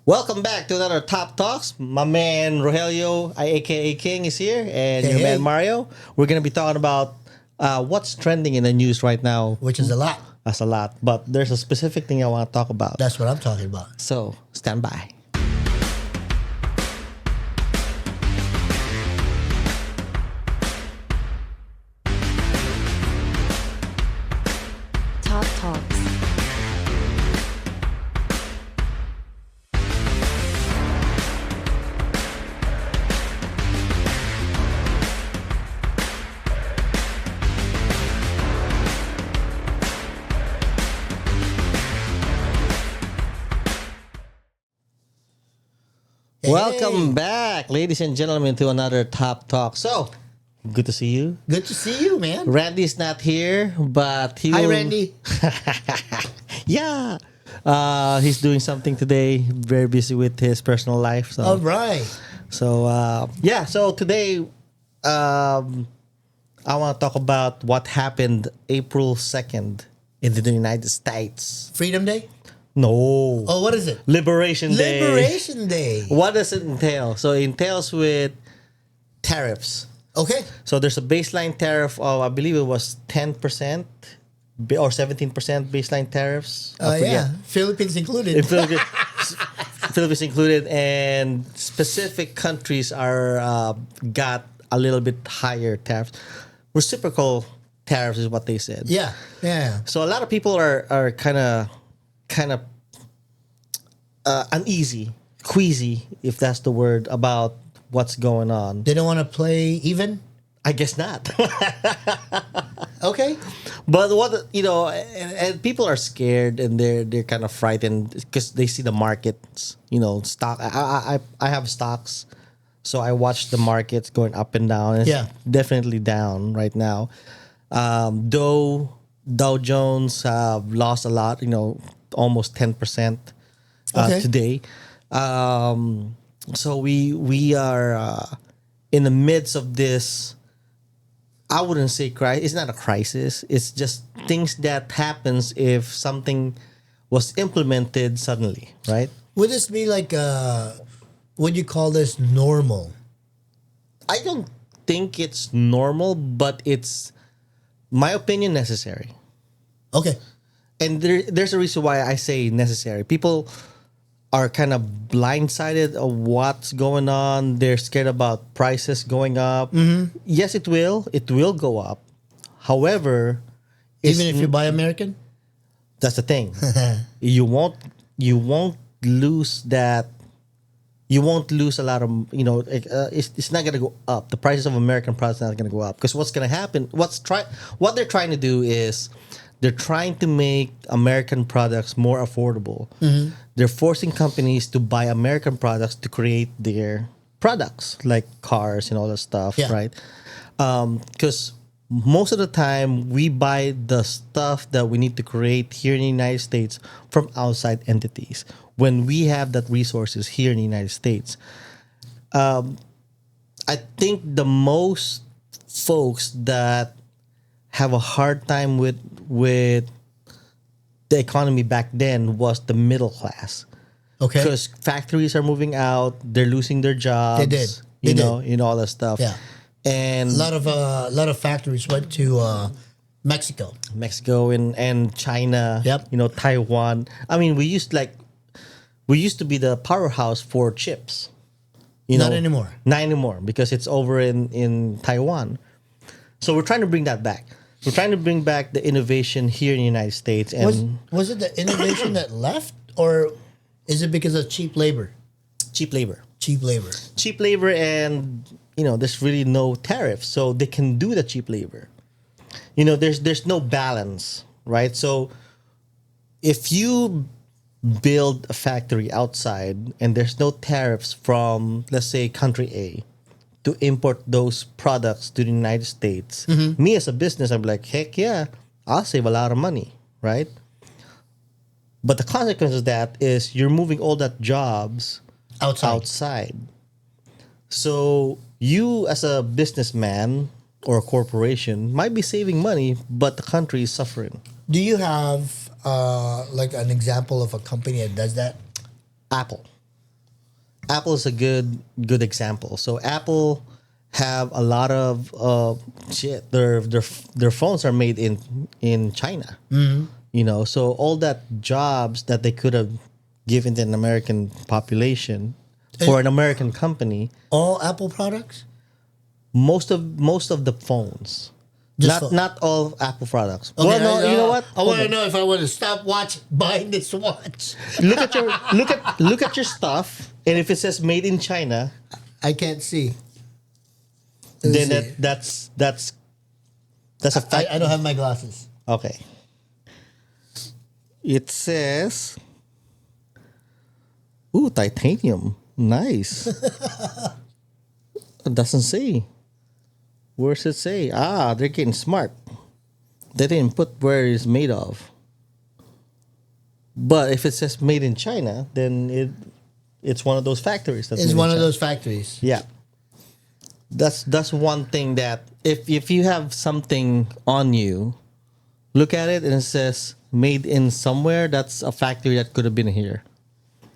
Welcome back to another Top Talks. My man Rogelio, aka King, is here, and Hey, your hey. man Mario. We're gonna be talking about what's trending in the news right now. Which is a lot. That's a lot, but there's a specific thing I want to talk about. That's what I'm talking about. So stand by. Top Talks. Welcome back, ladies and gentlemen, to another Top Talk. So good to see you. Good to see you, man. Randy's not here, but he Hi, will- Randy. Yeah. He's doing something today. Very busy with his personal life. So All right. So today, I want to talk about what happened April 2nd in the United States. Freedom Day? No. Oh, what is it? Liberation Day. Liberation Day. What does it entail? So it entails with tariffs. Okay. So there's a baseline tariff of, I believe it was 10% or 17% baseline tariffs. I forget. Yeah. Philippines included. In Philippines, Philippines included, and specific countries are got a little bit higher tariffs. Reciprocal tariffs is what they said. Yeah. Yeah. So a lot of people are kind of uneasy, queasy, if that's the word, about what's going on. They don't want to play even? I guess not. Okay. But and people are scared and they're kind of frightened because they see the markets. Stock. I have stocks, so I watch the markets going up and down. It's Yeah. definitely down right now. Dow Jones lost a lot. Almost 10% Okay. today. So we are in the midst of this. I wouldn't say crisis. It's not a crisis. It's just things that happens if something was implemented suddenly, right? Would this be like, would you call this normal? I don't think it's normal, but it's, my opinion, necessary. Okay. And there's a reason why I say necessary. People are kind of blindsided of what's going on. They're scared about prices going up. Mm-hmm. Yes, it will. It will go up. However, Even if you buy American? that's the thing. You won't lose that. You won't lose a lot of, it's not going to go up. The prices of American products are not going to go up. Because what's going to happen, what they're trying to do is they're trying to make American products more affordable. Mm-hmm. They're forcing companies to buy American products to create their products, like cars and all that stuff, Yeah. right? Because most of the time, we buy the stuff that we need to create here in the United States from outside entities when we have that resources here in the United States. I think the most folks that have a hard time with the economy back then was the middle class. Okay. Because factories are moving out, they're losing their jobs. They did. They did. All that stuff. Yeah. And A lot of factories went to Mexico. Mexico and China. Yep. Taiwan. I mean, we used to be the powerhouse for chips. Not anymore. Not anymore because it's over in Taiwan. So we're trying to bring that back. We're trying to bring back the innovation here in the United States. And Was it the innovation that left, or is it because of cheap labor? cheap labor. Cheap labor. Cheap labor, and there's really no tariffs, so they can do the cheap labor. There's no balance, right? So if you build a factory outside and there's no tariffs from, let's say, country A to import those products to the United States, me as a business, I'm like, heck yeah, I'll save a lot of money, right? But the consequence of that is you're moving all that jobs outside. So you as a businessman or a corporation might be saving money, but the country is suffering. Do you have like an example of a company that does that? Apple. Apple is a good example. So Apple have a lot of shit. Their phones are made in China. You know, so all that jobs that they could have given to an American population for an American company, All Apple products? most of the phones. Just Not all Apple products. Okay, well, no, you know what? I Hold want to on. know if I want to stop buying this watch. Look at your stuff, and if it says made in China, I can't see. Let me then see. that's a fact. I don't have my glasses. Okay. It says, "Ooh, titanium, nice." It doesn't say. Where's it say? Ah, they're getting smart. They didn't put where it's made of. But if it says made in China, then it's one of those factories. That's It's made in one of China. those factories. Yeah. That's one thing that if you have something on you, look at it and it says made in somewhere, that's a factory that could have been here.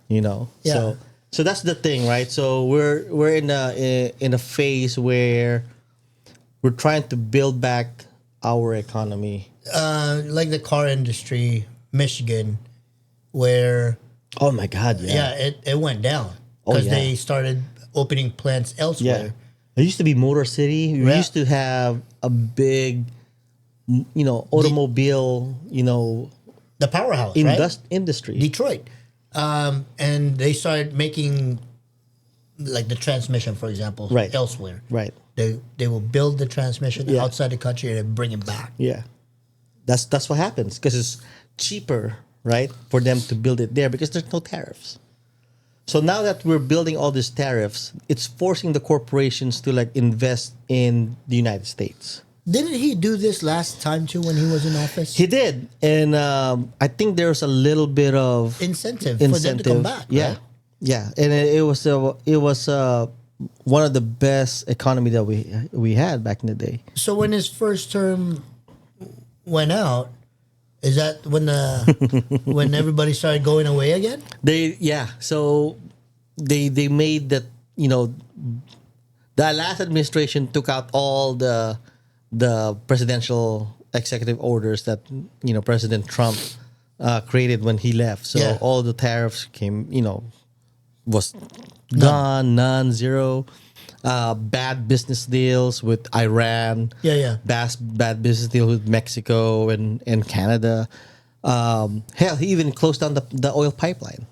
You know? Yeah. So that's the thing, right? So we're in a phase where we're trying to build back our economy. Like the car industry, Michigan, where Oh my god, yeah, it went down Oh, because yeah. they started opening plants Yeah. elsewhere. It used to be Motor City. We Yeah. used to have a big, automobile, The powerhouse, right? industry. Detroit, and they started making like the transmission, for example, Right. elsewhere. Right. They will build the transmission Yeah. outside the country and bring it back. Yeah. That's what happens because it's cheaper, right, for them to build it there because there's no tariffs. So now that we're building all these tariffs, it's forcing the corporations to like invest in the United States. Didn't he do this last time too when he was in office? He did, and I think there's a little bit of Incentive for them to come back. Yeah, right? yeah, and it was one of the best economy that we had back in the day. So when his first term went out, is that when when everybody started going away again? So they made that, the last administration took out all the presidential executive orders that President Trump created when he left. So Yeah. all the tariffs came, was gone, none, zero. Bad business deals with Iran. Yeah. Bad business deal with Mexico and Canada. Hell, he even closed down the oil pipeline.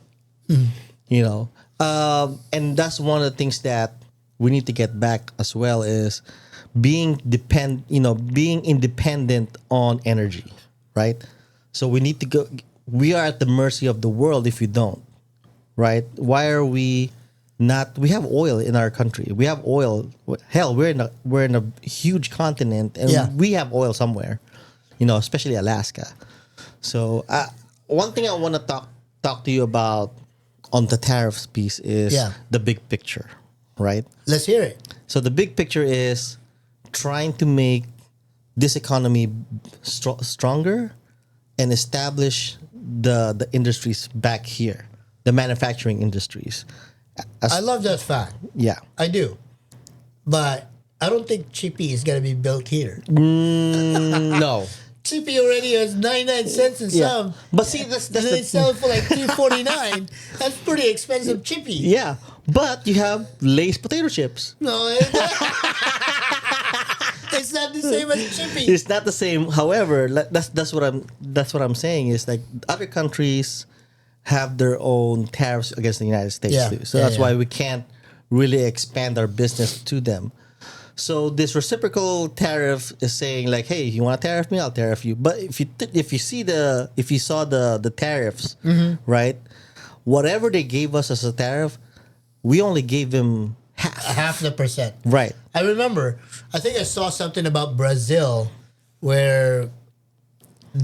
And that's one of the things that we need to get back as well is being independent on energy, right? So we need to go. We are at the mercy of the world if we don't, right? Why are we not? We have oil in our country. We have oil. Hell, we're in a huge continent, and Yeah. we have oil somewhere, especially Alaska. So one thing I want to talk to you about on the tariffs piece is Yeah. the big picture, right? Let's hear it. So the big picture is trying to make this economy stronger and establish the industries back here, the manufacturing industries. I love that fact. Yeah. I do, but I don't think Chippy is gonna be built here. No. Chippy already has 99 cents in Yeah. some. But see, that's And they the sell it for like $2.49. That's pretty expensive Chippy. yeah. But you have Lay's potato chips. No, it's not the same as Chippy. It's not the same. However, that's what I'm saying is like other countries have their own tariffs against the United States Yeah. too. So Yeah, that's yeah. why we can't really expand our business to them. So this reciprocal tariff is saying like, hey, you want to tariff me, I'll tariff you. But if you saw the tariffs, right? Whatever they gave us as a tariff, we only gave them half. 0.5%. Right. I remember, I think I saw something about Brazil where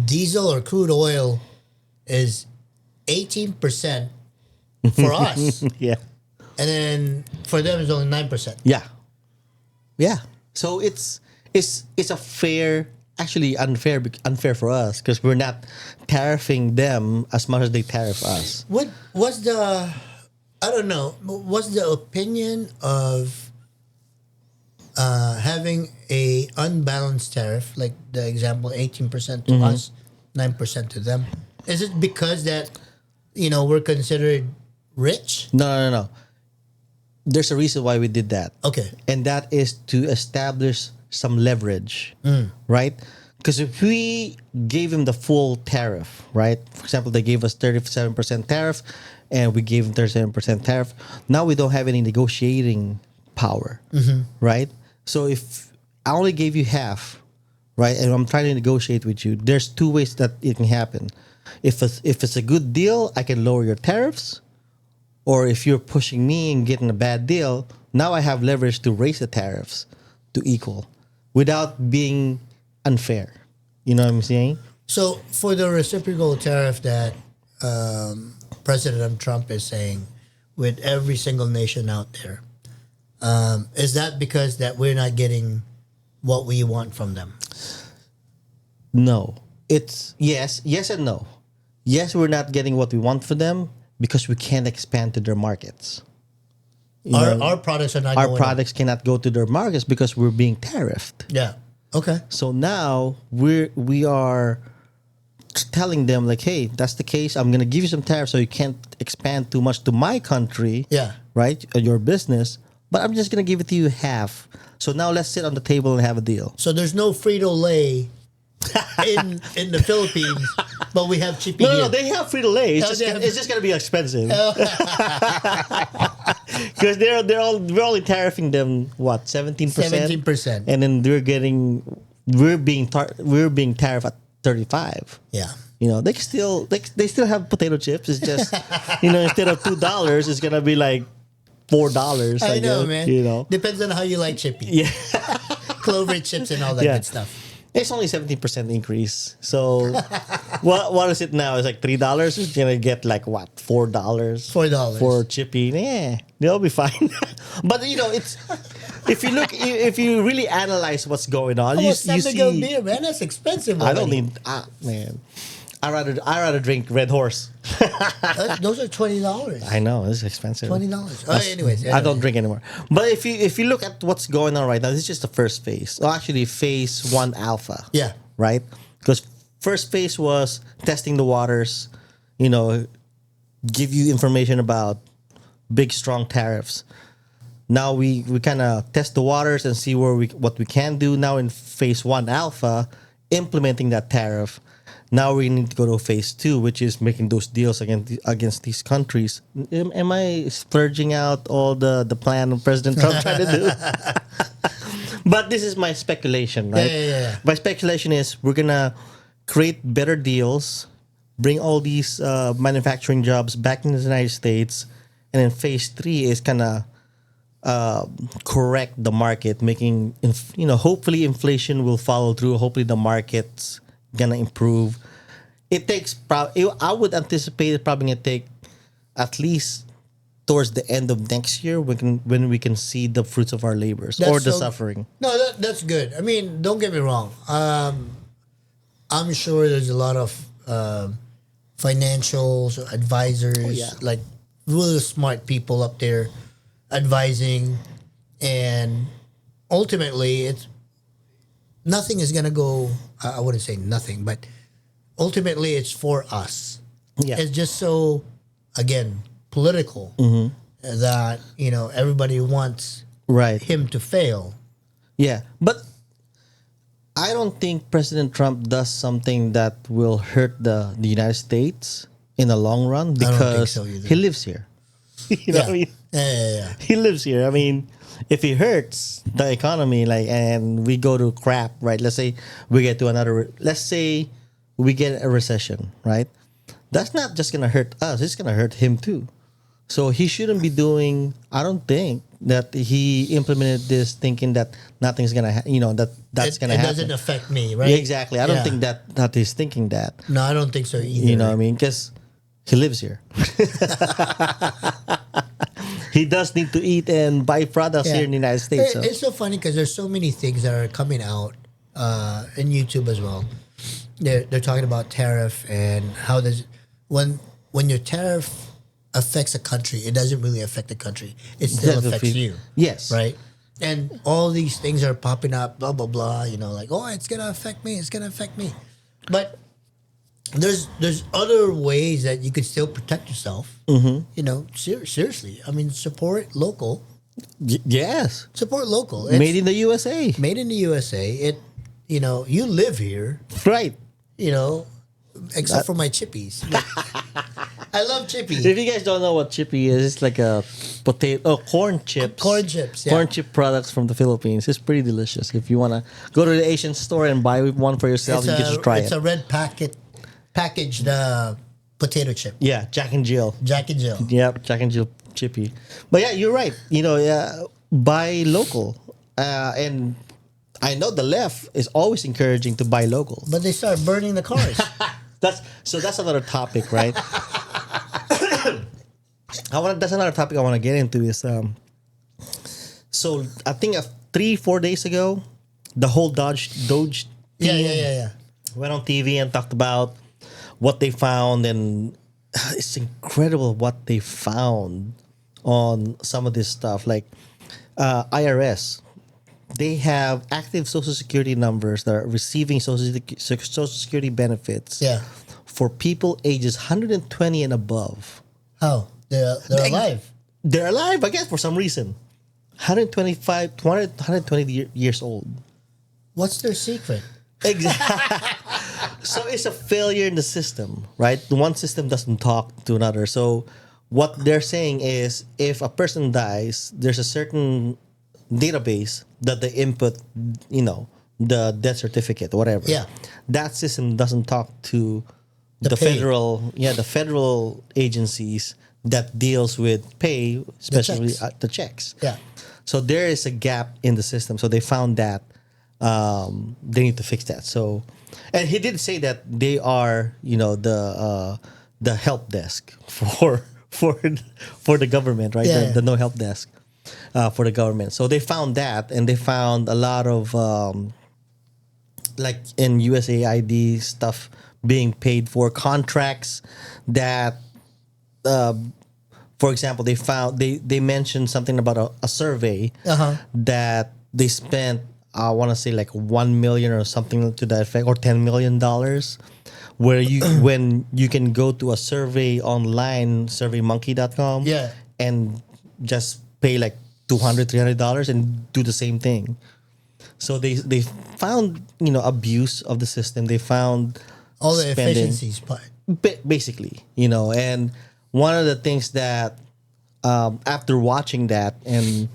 diesel or crude oil is 18% for us. Yeah. And then for them, it's only 9%. Yeah. Yeah. So it's a fair, actually unfair for us because we're not tariffing them as much as they tariff us. What was the? I don't know. Was the opinion of having a unbalanced tariff, like the example, 18% to us, 9% to them, is it because that we're considered rich? No. There's a reason why we did that. Okay. And that is to establish some leverage, right? Because if we gave them the full tariff, right? For example, they gave us 37% tariff and we gave them 37% tariff. Now we don't have any negotiating power, right? So if I only gave you half, right, and I'm trying to negotiate with you, there's two ways that it can happen. If it's a good deal, I can lower your tariffs. Or if you're pushing me and getting a bad deal, now I have leverage to raise the tariffs to equal without being unfair. You know what I'm saying? So for the reciprocal tariff that President Trump is saying with every single nation out there, is that because that we're not getting what we want from them? No. It's yes and no. Yes, we're not getting what we want for them because we can't expand to their markets. Our products are not Our going products cannot go to their markets because we're being tariffed. Yeah. Okay. So now we are telling them like, hey, that's the case. I'm gonna give you some tariffs so you can't expand too much to my country. Yeah. Right? Your business. But I'm just gonna give it to you half. So now let's sit on the table and have a deal. So there's no Frito-Lay in the Philippines, but we have Chippy here. No, they have Frito-Lay. Oh, they have- It's just gonna be expensive. Because we're only tariffing them what 17%, 17%. and then we're being tariffed at 35. Yeah. They still have potato chips. It's just instead of $2, it's gonna be like $4. I know, guess, man. Depends on how you like Chippy. Yeah. Clover chips and all that Yeah. good stuff. It's only 17% increase. So what is it now? It's like $3. It's gonna get like what? $4. $4. For Chippy. Yeah, they'll be fine. But it's if you really analyze what's going on, you Almost see. beer, man. That's expensive. I don't already. need man. I rather drink Red Horse. Those are $20. I know it's expensive. $20. Anyways, I don't drink anymore. But if you look at what's going on right now, this is just the first phase. Oh, actually, phase 1 alpha. Yeah. Right? Because first phase was testing the waters, give you information about big strong tariffs. Now we kind of test the waters and see what we can do. Now in phase 1 alpha, implementing that tariff. Now we need to go to phase 2, which is making those deals against these countries. Am I splurging out all the plan President Trump tried to do? But this is my speculation, right? Yeah. My speculation is we're gonna create better deals, bring all these manufacturing jobs back in the United States, and then phase 3 is kind of correct the market, making hopefully inflation will follow through. Hopefully the market's gonna improve. It takes I would anticipate it probably gonna take at least towards the end of next year when we can see the fruits of our labors or the suffering. No, that's good. I mean, don't get me wrong. I'm sure there's a lot of financials, advisors, like really smart people up there advising, and ultimately it's nothing is gonna go. I wouldn't say nothing, but ultimately it's for us. Yeah. It's just so, again, political that everybody wants Right. him to fail. Yeah. But I don't think President Trump does something that will hurt the United States in the long run don't think because so either. he lives here. You know what I mean? Yeah. He lives here. I mean, if he hurts the economy, and we go to crap, right? Let's say we get a recession, right? That's not just gonna hurt us; it's gonna hurt him too. So he shouldn't be doing. I don't think that he implemented this thinking that nothing's gonna, that's gonna It happen. doesn't affect me, right? Yeah, exactly. I don't Yeah. think that he's thinking that. No, I don't think so either. You know what I mean? Because he lives here. He does need to eat and buy products here in the United States. So. It's so funny because there's so many things that are coming out in YouTube as well. They're talking about tariff and how does when your tariff affects a country, it doesn't really affect the country. It still That's the affects feel- you. Yes. Right? And all these things are popping up, blah, blah, blah, like, oh, it's going to affect me. It's going to affect me. But there's other ways that you could still protect yourself. Seriously. I mean, support local. Yes. Support local. Made in the USA. Made in the USA. You live here, Right. except for my chippies. I love chippy. If you guys don't know what chippy is, it's like a corn chips. Corn chips, yeah. Corn chip products from the Philippines. It's pretty delicious. If you want to go to the Asian store and buy one for yourself, you can just try It's it. a red packaged potato chip. Yeah, Jack and Jill. Jack and Jill. Yep, Jack and Jill chippy. But yeah, you're right. Buy local. And I know the left is always encouraging to buy local. But they start burning the cars. That's another topic, right? That's another topic I want to get into is so I think 3-4 days ago, the whole Doge yeah. went on TV and talked about what they found, and it's incredible what they found on some of this stuff. Like IRS, they have active Social Security numbers that are receiving Social Security benefits Yeah. for people ages 120 and above. How? They're alive. They're alive, I guess, for some reason. 120 years old. What's their secret? Exactly. So it's a failure in the system, right? The one system doesn't talk to another. So what they're saying is if a person dies, there's a certain database that they input, the death certificate, whatever. Yeah. That system doesn't talk to The pay. the federal agencies that deals with pay, especially checks. the checks. Yeah. So there is a gap in the system. So they found that they need to fix that. So, and he did say that they are, the help desk for the government, right? Yeah. The no help desk for the government. So they found that, and they found a lot of like in USAID stuff being paid for contracts that. For example, they mentioned something about a survey that they spent. I want to say like 1 million or something to that effect, or $10 million, where when you can go to a survey online, surveymonkey.com, Yeah. and just pay like $200-$300 and do the same thing. So they found abuse of the system. They found All the spending. efficiencies part. Basically, and one of the things that after watching that, and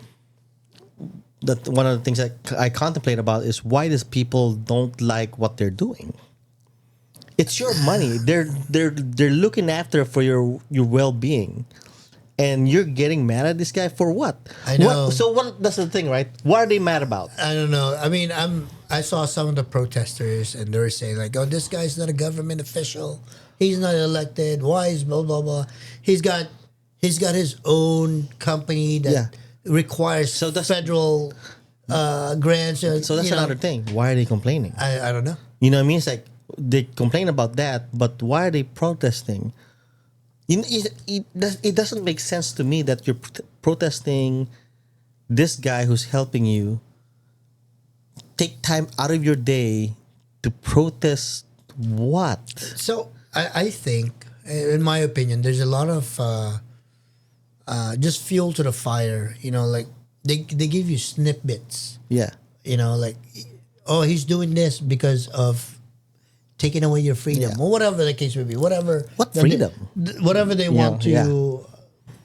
one of the things that I contemplate about is why does people don't like what they're doing? It's your money. They're looking after for your well-being, and you're getting mad at this guy for what? I know. That's the thing, right? What are they mad about? I don't know. I mean, I saw some of the protesters, and they're saying like, "Oh, this guy's not a government official. He's not elected. Why is blah blah blah? He's got his own company that requires federal grants." So that's another thing. Why are they complaining? I don't know. You know what I mean? It's like they complain about that, but why are they protesting? It doesn't make sense to me that you're protesting this guy who's helping you. Take time out of your day to protest what? So I think, in my opinion, there's a lot of just fuel to the fire. Like they give you snippets. Yeah. Like, oh, he's doing this because of taking away your freedom, Yeah. or whatever the case may be. Whatever. What freedom? Whatever they want to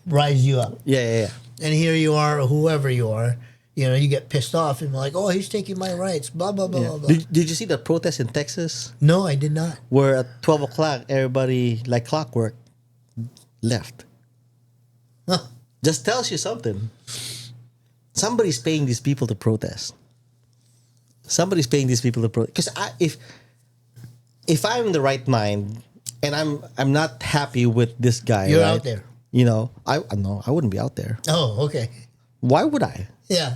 rise you up. Yeah. And here you are, or whoever you are, you get pissed off and like, oh, he's taking my rights, blah, blah, blah, blah, blah. Did you see the protest in Texas No, I did not. where at 12 o'clock, everybody, like clockwork, left? Huh. Just tells you something. Somebody's paying these people to protest. Somebody's paying these people to protest. Because if I'm in the right mind and I'm not happy with this guy, You're right? out there. I wouldn't be out there. Oh, okay. Why would I? Yeah.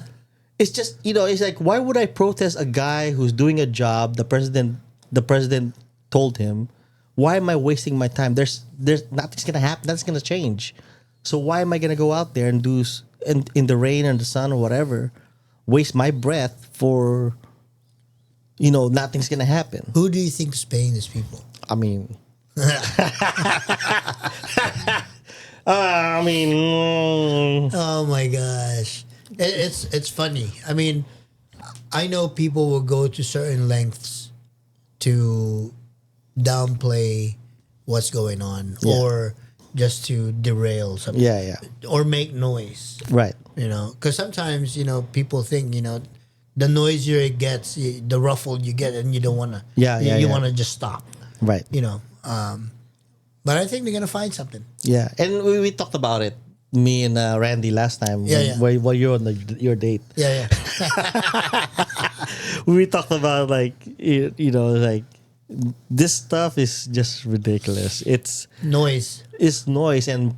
It's just it's like, why would I protest a guy who's doing a job the president told him? Why am I wasting my time? There's nothing's gonna happen. That's gonna change. So why am I gonna go out there and in the rain and the sun or whatever, waste my breath for, nothing's gonna happen. Who do you think is paying these people? I mean, I mean, Oh my gosh, it's funny. I mean, I know people will go to certain lengths to downplay what's going on Yeah. or just to derail something. yeah, Or make noise. right, Because sometimes people think the noisier it gets, the ruffled you get, and you don't want to. Yeah, you yeah. want to just stop. right. But I think they're gonna find something. Yeah, and we talked about it, me and Randy last time. Yeah. While you're on your date, Yeah. we talked about like like this stuff is just ridiculous. It's Noise. noise and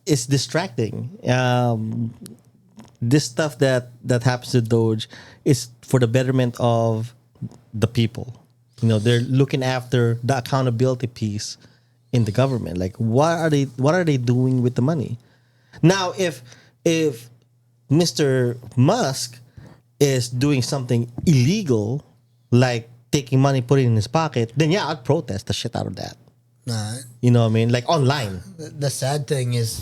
it's distracting. This stuff that happens to Doge is for the betterment of the people. They're looking after the accountability piece in the government. Like, what are they doing with the money? Now, if Mr. Musk is doing something illegal, like taking money, putting it in his pocket, then yeah, I'd protest the shit out of that. Nah, You know what I mean? Like online. the sad thing is,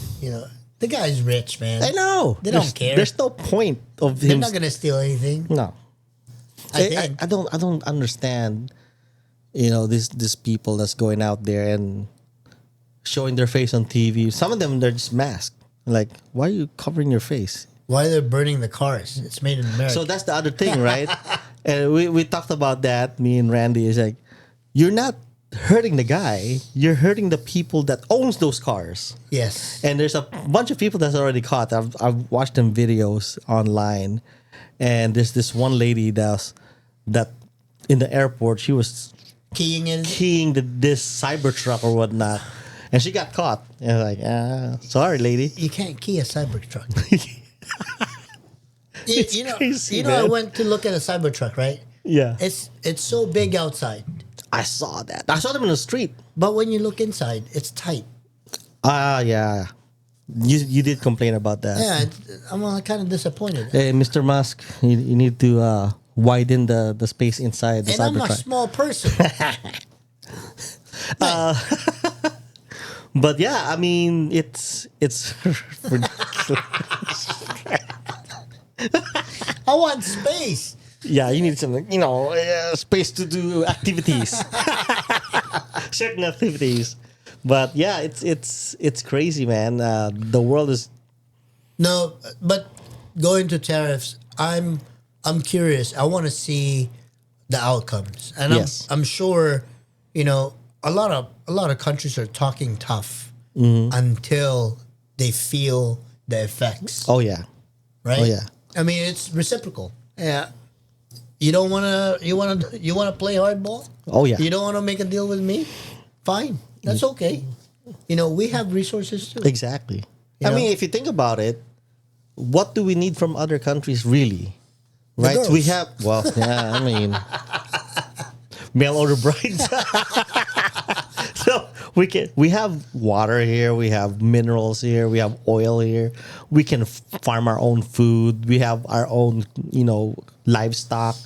the guy's rich, man. I know. They don't care. There's no point of They're him. not gonna steal anything. No. I think. I don't understand, these people that's going out there and showing their face on TV. Some of them, they're just masked. Like, why are you covering your face? Why they're burning the cars? It's made in America. So that's the other thing, right? And we talked about that, me and Randy. Is like, you're not hurting the guy. You're hurting the people that owns those cars. yes. And there's a bunch of people that's already caught. I've watched them videos online, and there's this one lady that in the airport, she was Keying in. keying this Cybertruck or whatnot, and she got caught. And I'm like, sorry, lady. You can't key a Cybertruck. It's you know, crazy, I man. went to look at a Cybertruck, right? Yeah, It's so big outside, I saw that. I saw them in the street. but when you look inside, it's tight. Yeah. You did complain about that. Yeah, I'm kind of disappointed. Hey, Mr. Musk, you need to widen the space inside the And I'm a Cybertruck. small person. But yeah, I mean, it's ridiculous. I want space. Yeah, you need some, space to do activities, certain activities. But yeah, it's crazy, man. The world is No, but going to tariffs, I'm curious. I want to see the outcomes, and Yes. I'm sure, a lot of countries are talking tough Mm-hmm. until they feel the effects. oh yeah, Right? oh, yeah. I mean, it's reciprocal. Yeah. You don't wanna you wanna play hardball? Oh, yeah. You don't wanna make a deal with me? Fine. That's okay. We have resources too. Exactly. You I know? mean, if you think about it, what do we need from other countries, really? Right? girls. We have, yeah, I mean, mail order brides. So we have water here, we have minerals here, we have oil here. We can farm our own food. We have our own, livestock.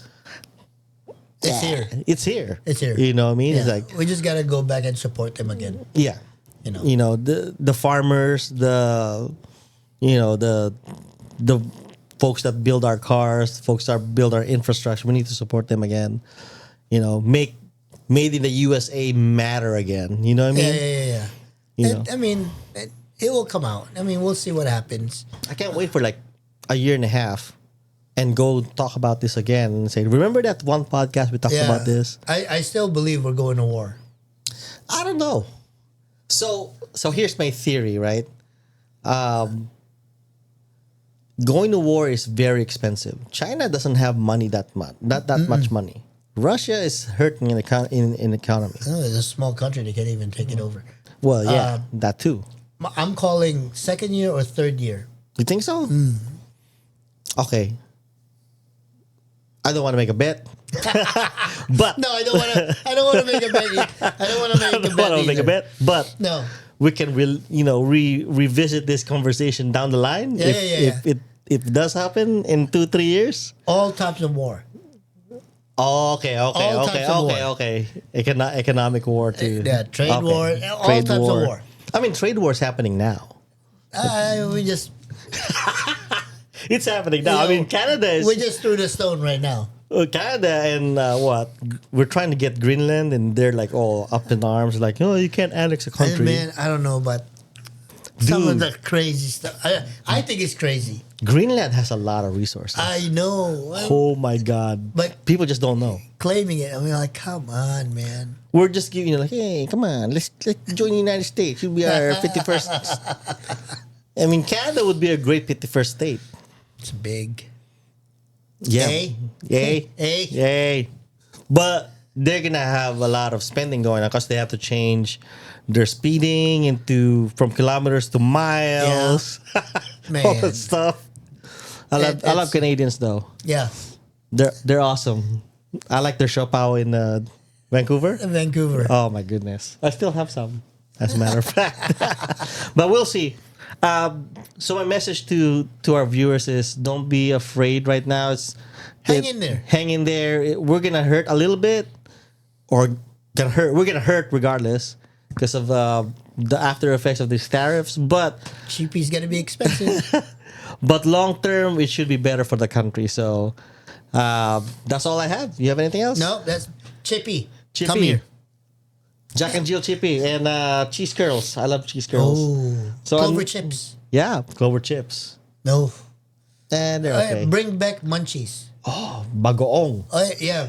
It's here. It's here. It's here. You know what I mean? It's Yeah. like, We just gotta go back and support them again. yeah. The farmers, the folks that build our cars, folks that build our infrastructure, we need to support them again. Make made in the USA matter again. You know what I mean? Yeah. You know. I mean, it will come out. I mean, we'll see what happens. I can't wait for like a year and a half and go talk about this again and say, remember that one podcast we talked about this? I still believe we're going to war. I don't know. So here's my theory, right? Going to war is very expensive. China doesn't have money that much, not that much money. Russia is hurting in economy. Oh, it's a small country. They can't even take it over. Well, yeah, that too. I'm calling second year or third year. You think so? Okay. I don't want to make a bet, but No, I don't want to. I don't want to make a bet. I don't want to make a bet. make a either. bet, but No, we can revisit this conversation down the line Yeah, if it does happen in 2-3 years. All types of war. Oh, okay. All types of war. Economic war too. Yeah, trade war, all types of war. I mean, trade war is happening now. We just It's happening now. I mean, Canada is. we just threw the stone right now. Canada and what? We're trying to get Greenland, and they're like all up in arms, like, oh, you can't annex a country. Man, I don't know, but some of Dude. the crazy stuff. I think it's crazy. Greenland has a lot of resources. I know. Oh my God! But- people just don't know. Claiming it. I mean, like, come on, man. We're just giving like, hey, come on, let's join the United States. You'll be our 51st. I mean, Canada would be a great 51st state. It's big. Yeah. Eh? Yay. Eh? Yay. But they're going to have a lot of spending going on because they have to change their speeding from kilometers to miles. Man. All that stuff. I love It's- Canadians though. Yeah. They're awesome. I like their Siopaw in Vancouver. Vancouver. Oh my goodness. I still have some, as a matter of fact. But we'll see. So my message to our viewers is don't be afraid right now. Hang in there. Hang in there. We're gonna hurt a little bit, or gonna hurt. We're gonna hurt regardless because of the after effects of these tariffs. But Cheapy's gonna be expensive. long term, it should be better for the country. So that's all I have. You have anything else? No, that's Chippy. Chippy. Come here. Jack and Jill Chippy and cheese curls. I love cheese curls. Oh, So Clover I'm- chips. Yeah, Clover chips. No. And they're okay. Bring back munchies. Oh, bagoong. Oh, yeah.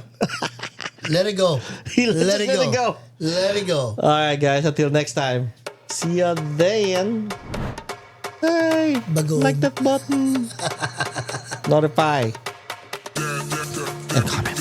Let it go. Let it go. Let it go. All right, guys. Until next time. See ya then. Hey, Bagoong. like that button. Notify. And comment.